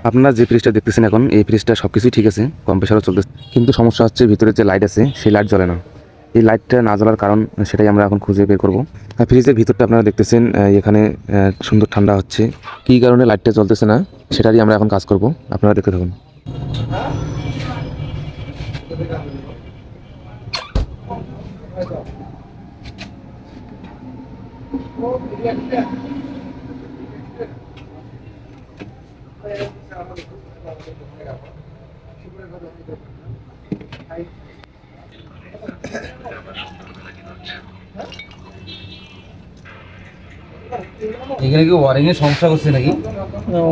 আপনারা যে ফ্রিজটা দেখতেছেন এখন, এই ফ্রিজটা সব কিছুই ঠিক আছে, কম্প্রেসারও চলতেছে, কিন্তু সমস্যা হচ্ছে ভিতরে যে লাইট আছে সেই লাইট জ্বলে না। এই লাইটটা না জ্বলার কারণ সেটাই আমরা এখন খুঁজে বের করবো। ফ্রিজের ভিতরটা আপনারা দেখতেছেন, এখানে সুন্দর ঠান্ডা হচ্ছে, কী কারণে লাইটটা জ্বলতেছে না সেটারই আমরা এখন কাজ করব, আপনারা দেখতে থাকুন। এখানে কি ওয়ারিং এর সমস্যা করছে নাকি?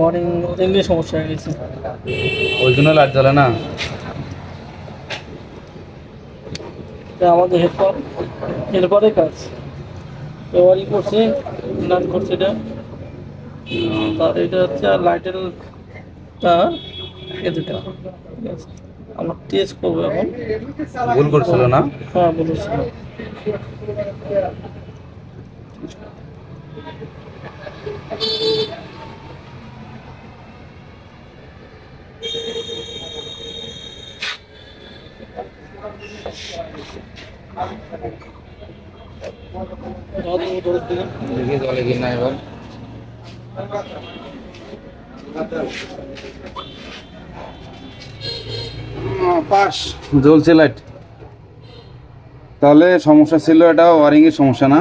ওয়ারিং এর সমস্যা হয়ে গেছে, ওই জন্য লাইট জ্বলে না। এটা আমাদের এরপরে কাজ ওয়ারিং করছে, লাইন করছে এটা, তার এটা হচ্ছে আর লাইটের তার এ দুটা, ঠিক আছে। আমরা টেস্ট করবো এখন। ভুল করছিল না? হ্যাঁ বলেছি। দেখি জ্বলে কি না এবার। পাস, জ্বলছে লাইট। তাহলে সমস্যা ছিল এটা ওয়ারিং এর সমস্যা না?